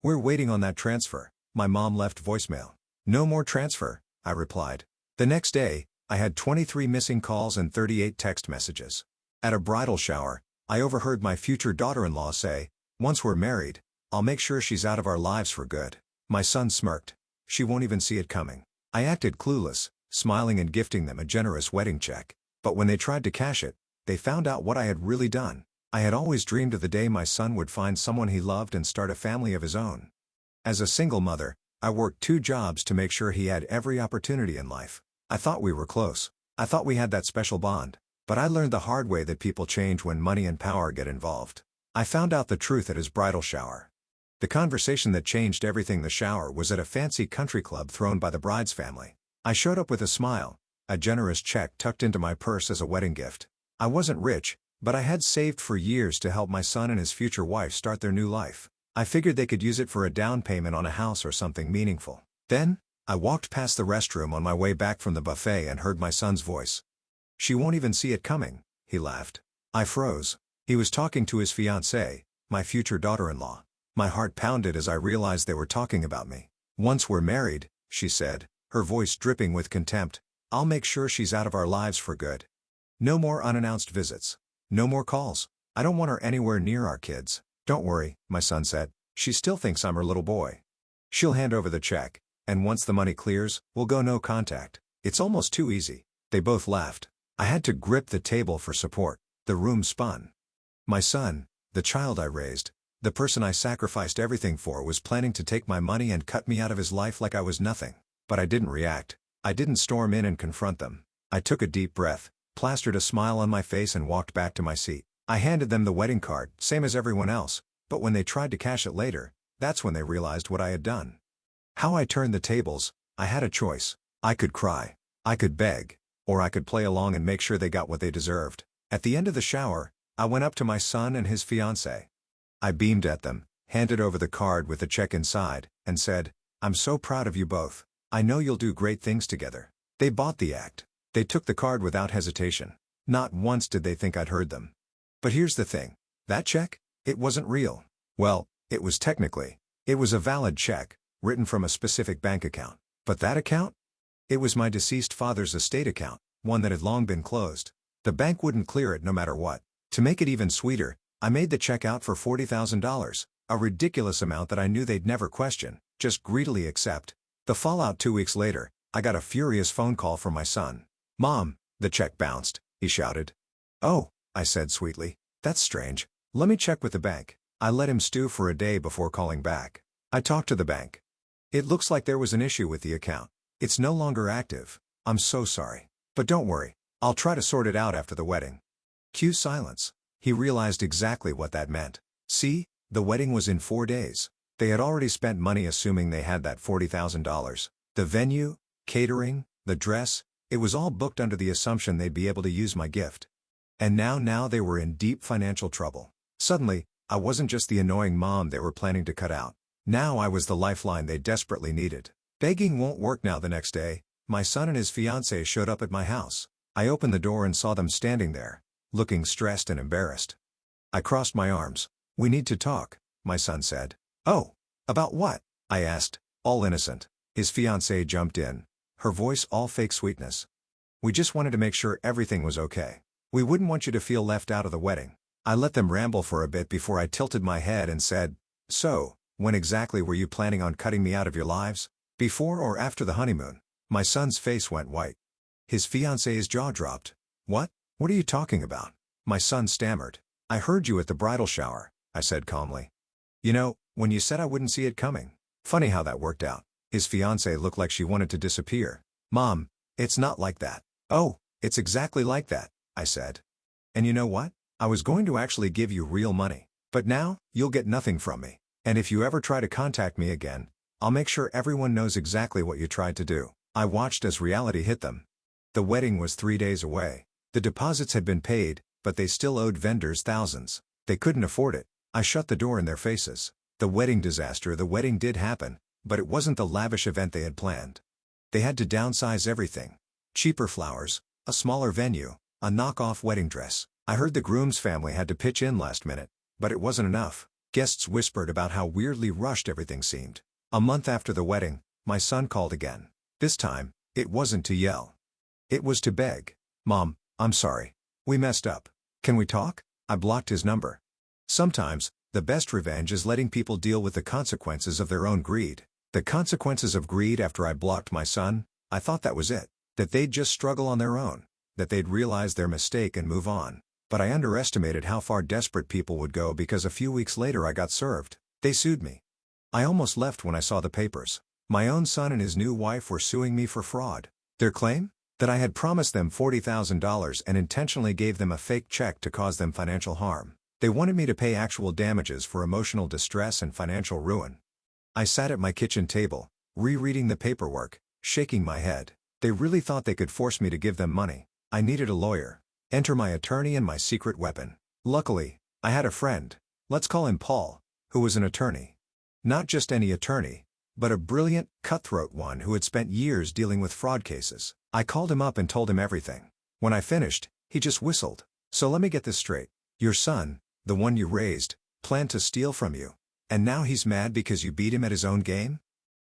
"We're waiting on that transfer," my mom left voicemail. "No more transfer," I replied. The next day, I had 23 missing calls and 38 text messages. At a bridal shower, I overheard my future daughter-in-law say, "Once we're married, I'll make sure she's out of our lives for good." My son smirked. "She won't even see it coming." I acted clueless, smiling and gifting them a generous wedding check. But when they tried to cash it, they found out what I had really done. I had always dreamed of the day my son would find someone he loved and start a family of his own. As a single mother, I worked 2 jobs to make sure he had every opportunity in life. I thought we were close. I thought we had that special bond. But I learned the hard way that people change when money and power get involved. I found out the truth at his bridal shower. The conversation that changed everything. The shower was at a fancy country club thrown by the bride's family. I showed up with a smile, a generous check tucked into my purse as a wedding gift. I wasn't rich, but I had saved for years to help my son and his future wife start their new life. I figured they could use it for a down payment on a house or something meaningful. Then, I walked past the restroom on my way back from the buffet and heard my son's voice. "She won't even see it coming," he laughed. I froze. He was talking to his fiancée, my future daughter-in-law. My heart pounded as I realized they were talking about me. "Once we're married," she said, her voice dripping with contempt, "I'll make sure she's out of our lives for good. No more unannounced visits. No more calls. I don't want her anywhere near our kids." "Don't worry," my son said. "She still thinks I'm her little boy. She'll hand over the check, and once the money clears, we'll go no contact. It's almost too easy." They both laughed. I had to grip the table for support. The room spun. My son, the child I raised, the person I sacrificed everything for, was planning to take my money and cut me out of his life like I was nothing. But I didn't react. I didn't storm in and confront them. I took a deep breath, plastered a smile on my face and walked back to my seat. I handed them the wedding card, same as everyone else, but when they tried to cash it later, that's when they realized what I had done. How I turned the tables. I had a choice. I could cry. I could beg. Or I could play along and make sure they got what they deserved. At the end of the shower, I went up to my son and his fiancée. I beamed at them, handed over the card with the check inside, and said, "I'm so proud of you both. I know you'll do great things together." They bought the act. They took the card without hesitation. Not once did they think I'd heard them. But here's the thing. That check? It wasn't real. Well, it was technically. It was a valid check, written from a specific bank account. But that account? It was my deceased father's estate account, one that had long been closed. The bank wouldn't clear it no matter what. To make it even sweeter, I made the check out for $40,000, a ridiculous amount that I knew they'd never question, just greedily accept. The fallout: 2 weeks later, I got a furious phone call from my son. "Mom, the check bounced," he shouted. "Oh," I said sweetly, "that's strange. Let me check with the bank." I let him stew for a day before calling back. I talked to the bank. "It looks like there was an issue with the account. It's no longer active. I'm so sorry. But don't worry. I'll try to sort it out after the wedding." Cue silence. He realized exactly what that meant. See, the wedding was in 4 days. They had already spent money assuming they had that $40,000. The venue, catering, the dress, it was all booked under the assumption they'd be able to use my gift. And now they were in deep financial trouble. Suddenly, I wasn't just the annoying mom they were planning to cut out. Now I was the lifeline they desperately needed. Begging won't work now. The next day, my son and his fiancée showed up at my house. I opened the door and saw them standing there, looking stressed and embarrassed. I crossed my arms. "We need to talk," my son said. "Oh, about what?" I asked, all innocent. His fiancée jumped in, her voice all fake sweetness. "We just wanted to make sure everything was okay. We wouldn't want you to feel left out of the wedding." I let them ramble for a bit before I tilted my head and said, "So, when exactly were you planning on cutting me out of your lives? Before or after the honeymoon?" My son's face went white. His fiancée's jaw dropped. "What? What are you talking about?" My son stammered. "I heard you at the bridal shower," I said calmly. "You know, when you said I wouldn't see it coming. Funny how that worked out." His fiancée looked like she wanted to disappear. "Mom, it's not like that." "Oh, it's exactly like that," I said. "And you know what? I was going to actually give you real money. But now, you'll get nothing from me. And if you ever try to contact me again, I'll make sure everyone knows exactly what you tried to do." I watched as reality hit them. The wedding was 3 days away. The deposits had been paid, but they still owed vendors thousands. They couldn't afford it. I shut the door in their faces. The wedding disaster. The wedding did happen, but it wasn't the lavish event they had planned. They had to downsize everything. Cheaper flowers, a smaller venue, a knockoff wedding dress. I heard the groom's family had to pitch in last minute, but it wasn't enough. Guests whispered about how weirdly rushed everything seemed. A month after the wedding, my son called again. This time, it wasn't to yell. It was to beg. "Mom, I'm sorry. We messed up. Can we talk?" I blocked his number. Sometimes, the best revenge is letting people deal with the consequences of their own greed. The consequences of greed after I blocked my son, I thought that was it. That they'd just struggle on their own. That they'd realize their mistake and move on. But I underestimated how far desperate people would go because a few weeks later I got served. They sued me. I almost left when I saw the papers. My own son and his new wife were suing me for fraud. Their claim? That I had promised them $40,000 and intentionally gave them a fake check to cause them financial harm. They wanted me to pay actual damages for emotional distress and financial ruin. I sat at my kitchen table, rereading the paperwork, shaking my head. They really thought they could force me to give them money. I needed a lawyer. Enter my attorney and my secret weapon. Luckily, I had a friend, let's call him Paul, who was an attorney. Not just any attorney, but a brilliant, cutthroat one who had spent years dealing with fraud cases. I called him up and told him everything. When I finished, he just whistled. "So let me get this straight. Your son, the one you raised, planned to steal from you. And now he's mad because you beat him at his own game?"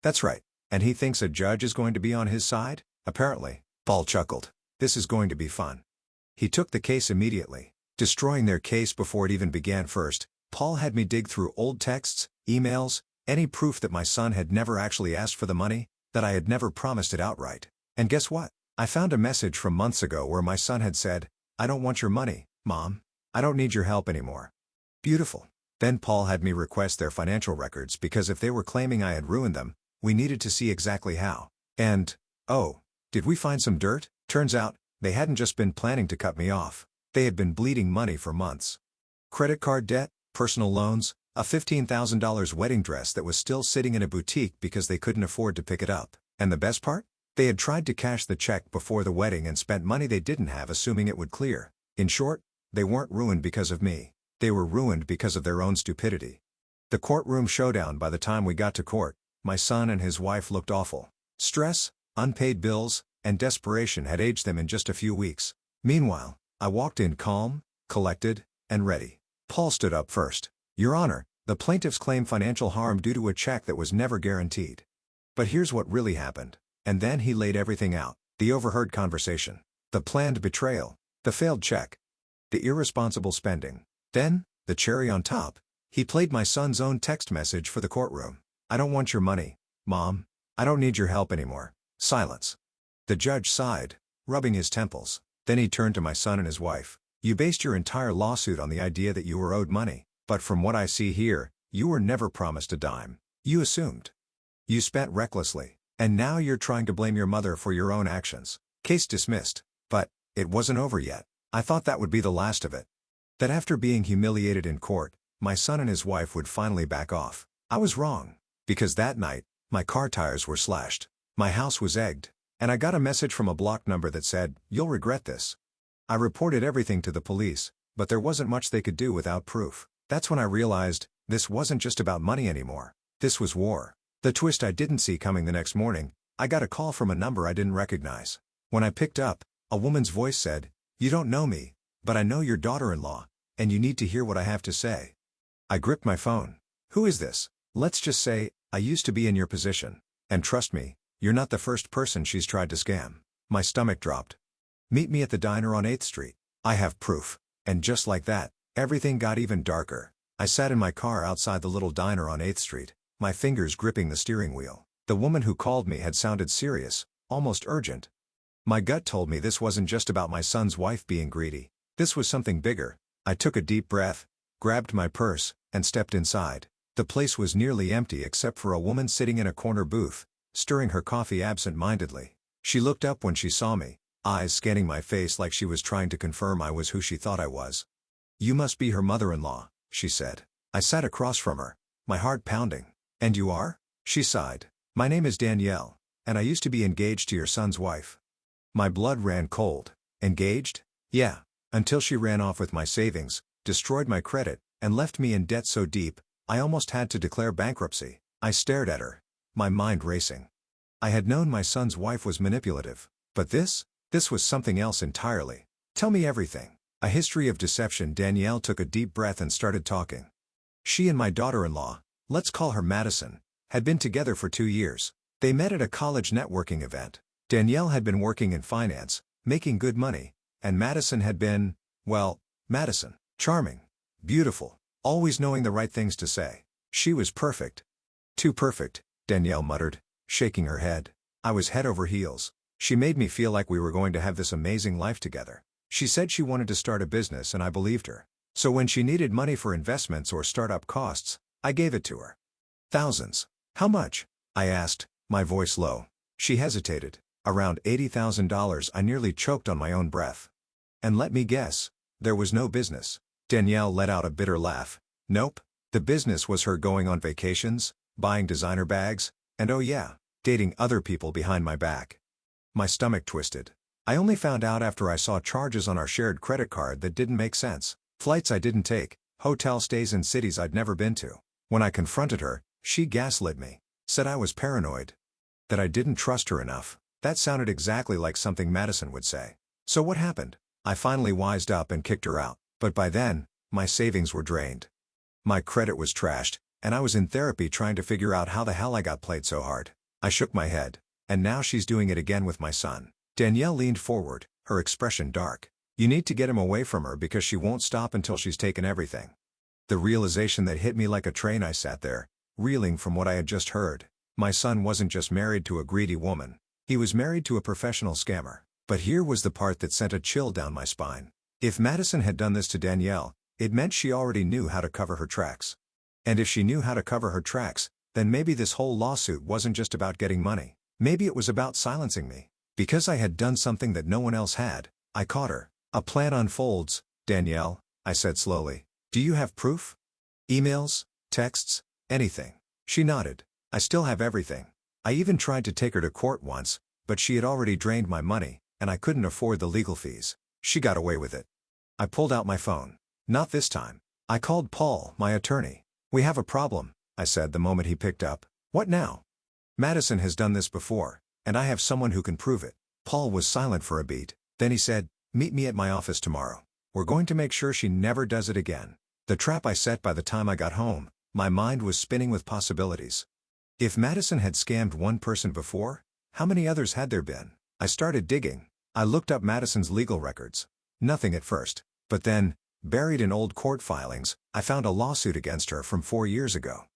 "That's right. And he thinks a judge is going to be on his side?" "Apparently." Paul chuckled. "This is going to be fun." He took the case immediately. Destroying their case before it even began first, Paul had me dig through old texts, emails, any proof that my son had never actually asked for the money, that I had never promised it outright. And guess what? I found a message from months ago where my son had said, "I don't want your money, Mom. I don't need your help anymore." Beautiful. Then Paul had me request their financial records because if they were claiming I had ruined them, we needed to see exactly how. And, oh, did we find some dirt? Turns out, they hadn't just been planning to cut me off. They had been bleeding money for months. Credit card debt, personal loans, a $15,000 wedding dress that was still sitting in a boutique because they couldn't afford to pick it up. And the best part? They had tried to cash the check before the wedding and spent money they didn't have assuming it would clear. In short, they weren't ruined because of me. They were ruined because of their own stupidity. The courtroom showdown. By the time we got to court, my son and his wife looked awful. Stress, unpaid bills, and desperation had aged them in just a few weeks. Meanwhile, I walked in calm, collected, and ready. Paul stood up first. "Your Honor, the plaintiffs claim financial harm due to a check that was never guaranteed. But here's what really happened." And then he laid everything out. The overheard conversation. The planned betrayal. The failed check. The irresponsible spending. Then, the cherry on top, he played my son's own text message for the courtroom. "I don't want your money, Mom. I don't need your help anymore." Silence. The judge sighed, rubbing his temples. Then he turned to my son and his wife. "You based your entire lawsuit on the idea that you were owed money. But from what I see here, you were never promised a dime. You assumed. You spent recklessly. And now you're trying to blame your mother for your own actions. Case dismissed." But, it wasn't over yet. I thought that would be the last of it. That after being humiliated in court, my son and his wife would finally back off. I was wrong. Because that night, my car tires were slashed. My house was egged. And I got a message from a block number that said, "You'll regret this." I reported everything to the police, but there wasn't much they could do without proof. That's when I realized, this wasn't just about money anymore. This was war. The twist I didn't see coming: the next morning, I got a call from a number I didn't recognize. When I picked up, a woman's voice said, "You don't know me, but I know your daughter-in-law, and you need to hear what I have to say." I gripped my phone. "Who is this?" "Let's just say, I used to be in your position. And trust me, you're not the first person she's tried to scam." My stomach dropped. "Meet me at the diner on 8th Street. I have proof." And just like that, everything got even darker. I sat in my car outside the little diner on 8th Street, my fingers gripping the steering wheel. The woman who called me had sounded serious, almost urgent. My gut told me this wasn't just about my son's wife being greedy. This was something bigger. I took a deep breath, grabbed my purse, and stepped inside. The place was nearly empty except for a woman sitting in a corner booth, stirring her coffee absent-mindedly. She looked up when she saw me, eyes scanning my face like she was trying to confirm I was who she thought I was. "You must be her mother-in-law," she said. I sat across from her, my heart pounding. "And you are?" She sighed. "My name is Danielle, and I used to be engaged to your son's wife." My blood ran cold. Engaged? Yeah. Until she ran off with my savings, destroyed my credit, and left me in debt so deep, I almost had to declare bankruptcy. I stared at her, my mind racing. I had known my son's wife was manipulative. But this was something else entirely. "Tell me everything." A history of deception. Danielle took a deep breath and started talking. She and my daughter-in-law, let's call her Madison, had been together for 2 years. They met at a college networking event. Danielle had been working in finance, making good money, and Madison had been, well, Madison. Charming. Beautiful. Always knowing the right things to say. She was perfect. Too perfect, Danielle muttered, shaking her head. I was head over heels. She made me feel like we were going to have this amazing life together. She said she wanted to start a business and I believed her. So when she needed money for investments or startup costs, I gave it to her. Thousands. How much? I asked, my voice low. She hesitated. Around $80,000. I nearly choked on my own breath. And let me guess, there was no business. Danielle let out a bitter laugh. Nope. The business was her going on vacations, buying designer bags, and oh yeah, dating other people behind my back. My stomach twisted. I only found out after I saw charges on our shared credit card that didn't make sense. Flights I didn't take, hotel stays in cities I'd never been to. When I confronted her, she gaslit me, said I was paranoid, that I didn't trust her enough. That sounded exactly like something Madison would say. So what happened? I finally wised up and kicked her out, but by then, my savings were drained. My credit was trashed, and I was in therapy trying to figure out how the hell I got played so hard. I shook my head. And now she's doing it again with my son. Danielle leaned forward, her expression dark. You need to get him away from her because she won't stop until she's taken everything. The realization that hit me like a train. I sat there, reeling from what I had just heard. My son wasn't just married to a greedy woman. He was married to a professional scammer. But here was the part that sent a chill down my spine. If Madison had done this to Danielle, it meant she already knew how to cover her tracks. And if she knew how to cover her tracks, then maybe this whole lawsuit wasn't just about getting money. Maybe it was about silencing me. Because I had done something that no one else had, I caught her. A plan unfolds, Danielle, I said slowly. Do you have proof? Emails, texts, anything? She nodded. I still have everything. I even tried to take her to court once, but she had already drained my money, and I couldn't afford the legal fees. She got away with it. I pulled out my phone. Not this time. I called Paul, my attorney. We have a problem, I said the moment he picked up. What now? Madison has done this before, and I have someone who can prove it. Paul was silent for a beat, then he said, meet me at my office tomorrow. We're going to make sure she never does it again. The trap I set. By the time I got home, my mind was spinning with possibilities. If Madison had scammed one person before, how many others had there been? I started digging. I looked up Madison's legal records. Nothing at first. But then, buried in old court filings, I found a lawsuit against her from 4 years ago.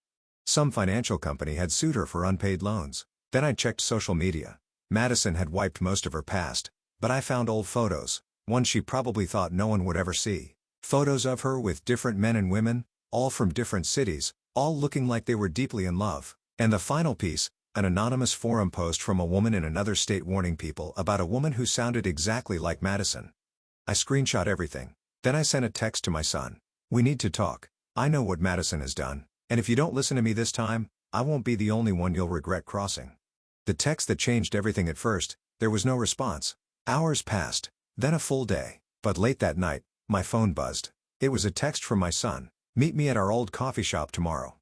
Some financial company had sued her for unpaid loans. Then I checked social media. Madison had wiped most of her past, but I found old photos, ones she probably thought no one would ever see. Photos of her with different men and women, all from different cities, all looking like they were deeply in love. And the final piece, an anonymous forum post from a woman in another state warning people about a woman who sounded exactly like Madison. I screenshot everything. Then I sent a text to my son. We need to talk. I know what Madison has done, and if you don't listen to me this time, I won't be the only one you'll regret crossing. The text that changed everything. At first, there was no response. Hours passed, then a full day. But late that night, my phone buzzed. It was a text from my son. Meet me at our old coffee shop tomorrow.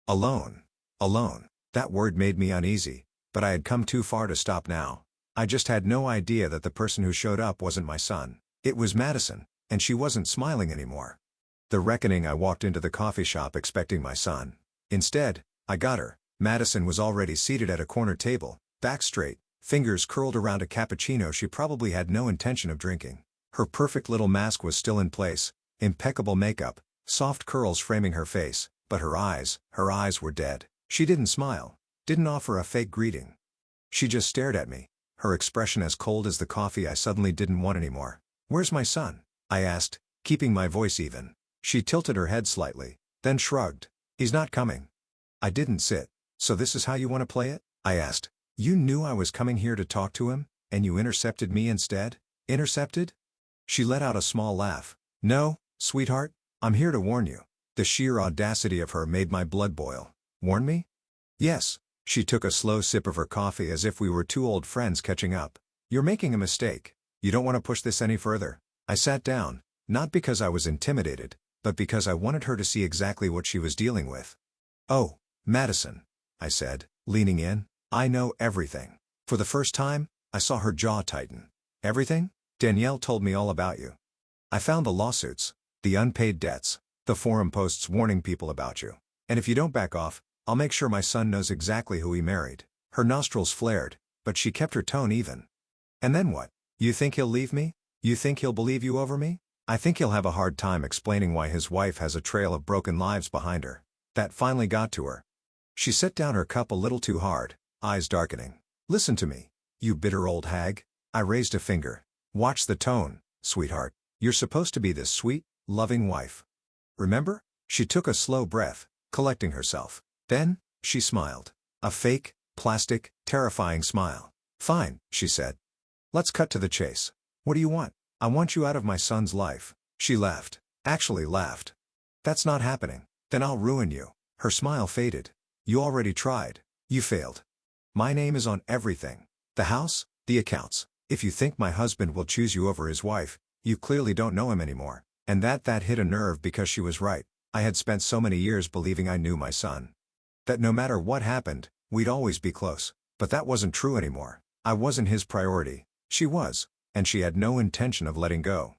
Alone. Alone. That word made me uneasy, but I had come too far to stop now. I just had no idea that the person who showed up wasn't my son. It was Madison, and she wasn't smiling anymore. The reckoning. I walked into the coffee shop expecting my son. Instead, I got her. Madison was already seated at a corner table, back straight, fingers curled around a cappuccino she probably had no intention of drinking. Her perfect little mask was still in place, impeccable makeup, soft curls framing her face, but her eyes were dead. She didn't smile, didn't offer a fake greeting. She just stared at me, her expression as cold as the coffee I suddenly didn't want anymore. Where's my son? I asked, keeping my voice even. She tilted her head slightly, then shrugged. He's not coming. I didn't sit. So this is how you want to play it? I asked. You knew I was coming here to talk to him, and you intercepted me instead? Intercepted? She let out a small laugh. No, sweetheart, I'm here to warn you. The sheer audacity of her made my blood boil. Warn me? Yes. She took a slow sip of her coffee as if we were two old friends catching up. You're making a mistake. You don't want to push this any further. I sat down, not because I was intimidated, but because I wanted her to see exactly what she was dealing with. Oh, Madison, I said, leaning in. I know everything. For the first time, I saw her jaw tighten. Everything? Danielle told me all about you. I found the lawsuits, the unpaid debts, The forum posts warning people about you. And if you don't back off, I'll make sure my son knows exactly who he married. Her nostrils flared, but she kept her tone even. And then what? You think he'll leave me? You think he'll believe you over me? I think he'll have a hard time explaining why his wife has a trail of broken lives behind her. That finally got to her. She set down her cup a little too hard, eyes darkening. Listen to me, you bitter old hag. I raised a finger. Watch the tone, sweetheart. You're supposed to be this sweet, loving wife. Remember? She took a slow breath, collecting herself. Then, she smiled. A fake, plastic, terrifying smile. Fine, she said. Let's cut to the chase. What do you want? I want you out of my son's life. She laughed. Actually laughed. That's not happening. Then I'll ruin you. Her smile faded. You already tried. You failed. My name is on everything. The house, the accounts. If you think my husband will choose you over his wife, you clearly don't know him anymore. And that hit a nerve because she was right. I had spent so many years believing I knew my son. That no matter what happened, we'd always be close. But that wasn't true anymore. I wasn't his priority. She was. And she had no intention of letting go.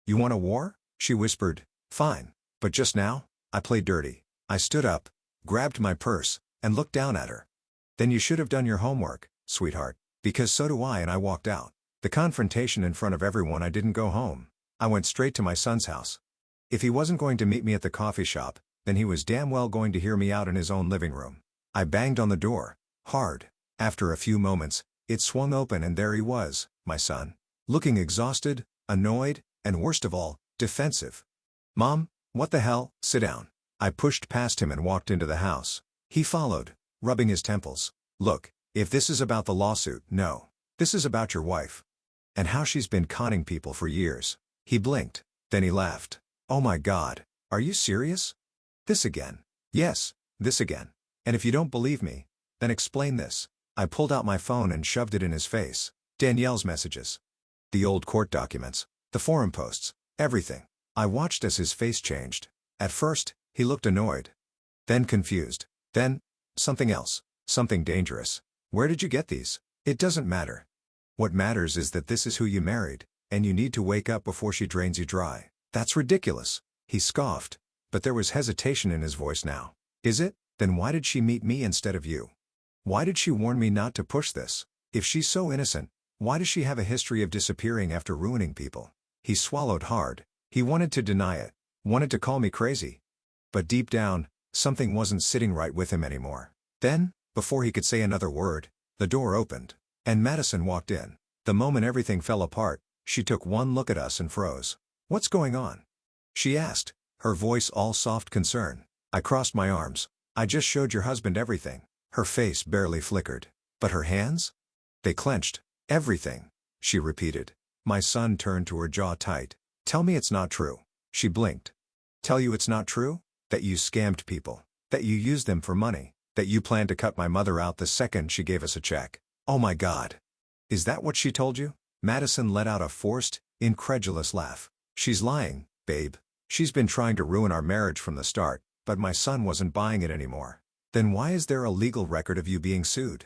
You want a war? She whispered. Fine. But just now, I played dirty. I stood up, grabbed my purse, and looked down at her. Then you should have done your homework, sweetheart. Because so do I, and I walked out. The confrontation in front of everyone. I didn't go home. I went straight to my son's house. If he wasn't going to meet me at the coffee shop, then he was damn well going to hear me out in his own living room. I banged on the door, hard. After a few moments, it swung open and there he was, my son. Looking exhausted, annoyed, and worst of all, defensive. Mom, what the hell? Sit down. I pushed past him and walked into the house. He followed, rubbing his temples. Look, if this is about the lawsuit, no. This is about your wife. And how she's been conning people for years. He blinked. Then he laughed. Oh my God, are you serious? This again? Yes, this again. And if you don't believe me, then explain this. I pulled out my phone and shoved it in his face. Danielle's messages. The old court documents. The forum posts. Everything. I watched as his face changed. At first, he looked annoyed. Then confused. Then, something else. Something dangerous. Where did you get these? It doesn't matter. What matters is that this is who you married, and you need to wake up before she drains you dry. That's ridiculous. He scoffed, but there was hesitation in his voice now. Is it? Then why did she meet me instead of you? Why did she warn me not to push this? If she's so innocent, why does she have a history of disappearing after ruining people? He swallowed hard. He wanted to deny it, wanted to call me crazy. But deep down, something wasn't sitting right with him anymore. Then, before he could say another word, the door opened, and Madison walked in. The moment everything fell apart, she took one look at us and froze. What's going on? She asked, her voice all soft concern. I crossed my arms. I just showed your husband everything. Her face barely flickered. But her hands? They clenched. Everything, she repeated. My son turned to her jaw tight. Tell me it's not true. She blinked. Tell you it's not true? That you scammed people. That you used them for money. That you planned to cut my mother out the second she gave us a check. Oh my God. Is that what she told you? Madison let out a forced, incredulous laugh. She's lying, babe. She's been trying to ruin our marriage from the start, but my son wasn't buying it anymore. Then why is there a legal record of you being sued?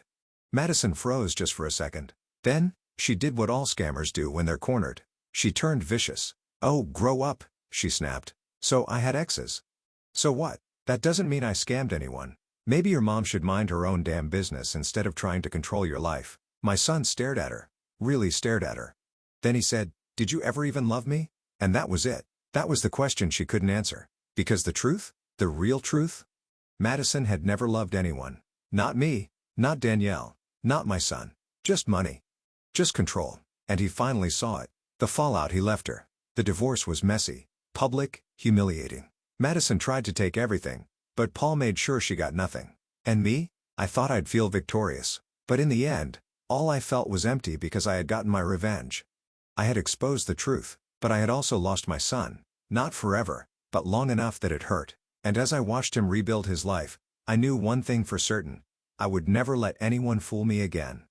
Madison froze just for a second. Then, she did what all scammers do when they're cornered. She turned vicious. Oh, grow up, she snapped. So I had exes. So what? That doesn't mean I scammed anyone. Maybe your mom should mind her own damn business instead of trying to control your life. My son stared at her. Really stared at her. Then he said, did you ever even love me? And that was it. That was the question she couldn't answer. Because the truth? The real truth? Madison had never loved anyone. Not me, not Danielle, not my son. Just money. Just control. And he finally saw it. The fallout he left her. The divorce was messy, public, humiliating. Madison tried to take everything, but Paul made sure she got nothing. And me? I thought I'd feel victorious. But in the end, all I felt was empty because I had gotten my revenge. I had exposed the truth, but I had also lost my son. Not forever, but long enough that it hurt. And as I watched him rebuild his life, I knew one thing for certain. I would never let anyone fool me again.